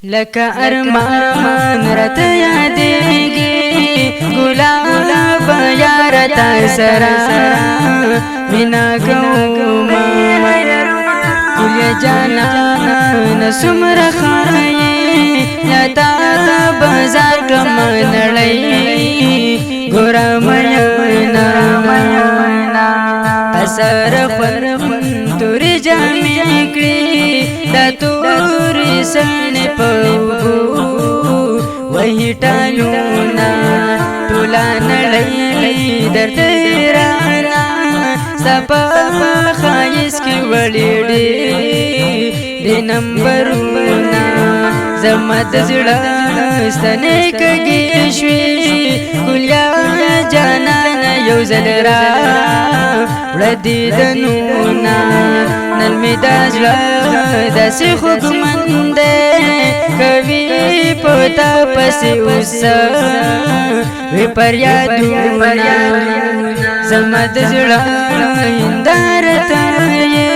لکه ارمان رت یادېږي ګلاب یار تا سره مینا کومه ګل جانان څومره ښایې لتا بازار کړم نړۍ ګوره مینا اثر خوند تورې جامې کړې دا تورې سڼې په وهي ټالونه ټوله نړۍ درته رانا ستا په ښایست کې وړې ډېرې نمبرونه زما د زړه ستنې کږې شوې ګلیا جانانه یو ځل راوړه دیدنونه نن مې دا زړه داسې خوږمن دی کوي په تا پسې اوس وي فریادونه زما د زړه هنداره ته یې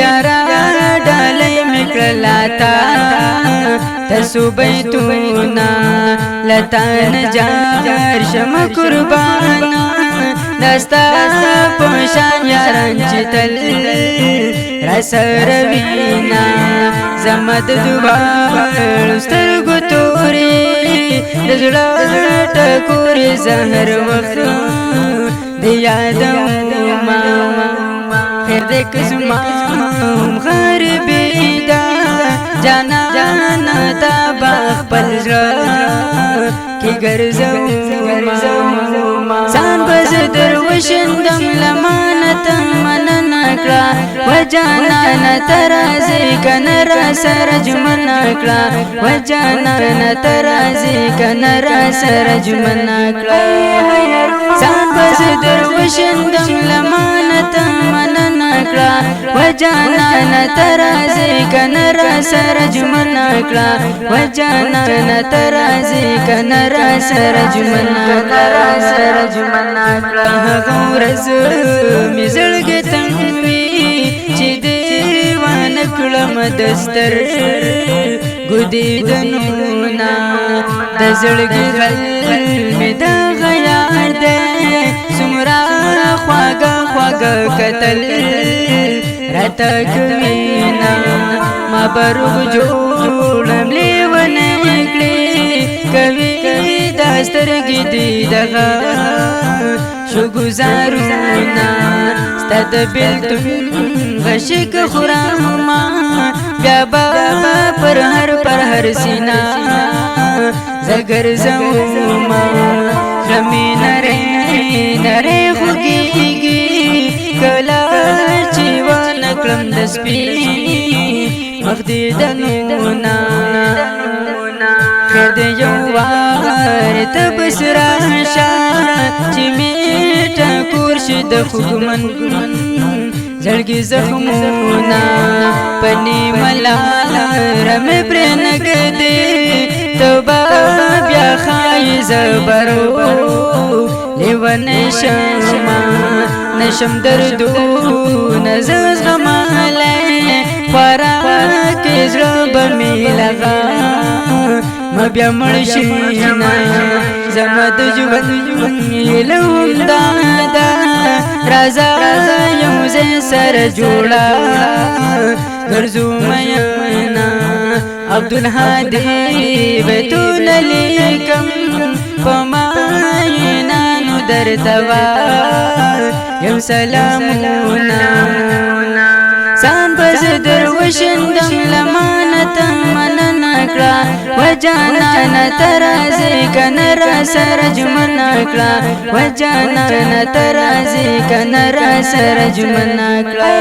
یاره ډالۍ مې کړله تا ته څو بیتونه له تا نه جار شمه قربانه دا ستا په شان یاران چې تل راسره وینا زما د دواړو سترګو تورې د زړه ټکورې زهر وخت د یادومه خیر دی که زما هم غریبي ده جانانه تا به خپل زړه کې ګرځومه ځان به زه در وشیندم له مانه ته مننه کړه و جانانه ته راځې که نه راسره ژمنه کړه و جانانه ته راځې که نه راسره ژمنه کړه ځان به زه در وشیندم له مانه ته مننه کړه و جانانه ته راځې که نه راسره ژمنه کړه و جانانه ته راځې که نه راسره ژمنه کړه هغه ورځ مې زړګی تنګ وي چې دیوانه کړم د سترګو دیدنونه د زړګي غل مې دغه یار دی څومره خواږه خواږه کتل راته کوینه ما به روغ جوړم لیونی کړې کوي دا سترګې دي دغه شګوزارونه ستا د بېلتون غشک خورمه بیا به پر هر سینه زه ګرځومه زړه مې نری خوږېږي کله چې ونه کړم د سپین مخ دیدنونه خیر دی یو وار ته بس راشه چې مې ټکور شي د خوږمن زړګي زخمونه په نیمه لاره مې پرې نږدې ته به بیا ښایي زه برو لیونی شمه نشم دردونه زه زغملی خوراکې زړه به مې لغه ما بیا مړ شي نه زما د ژوند هیله همدا ده راځه یو ځای سره جوړه ګرځو میینه عبدالهادي بیتونه لیکم په مینانو درته وایم سلامونه ځان به زه در وشیندم له مانه ته مننه کړه و جانانه ته راځې که نه راسره ژمنه کړه و جانانه ته راځې که نه راسره ژمنه کړه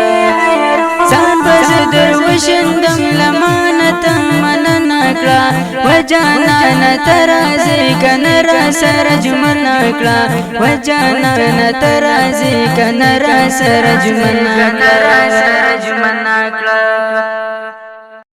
ځان به زه در وشیندم له مانه ته مننه کړه و جانانه ته راځې که نه راسره ژمنه کړه و جانانه ته راځې که نه راسره ژمنه کړه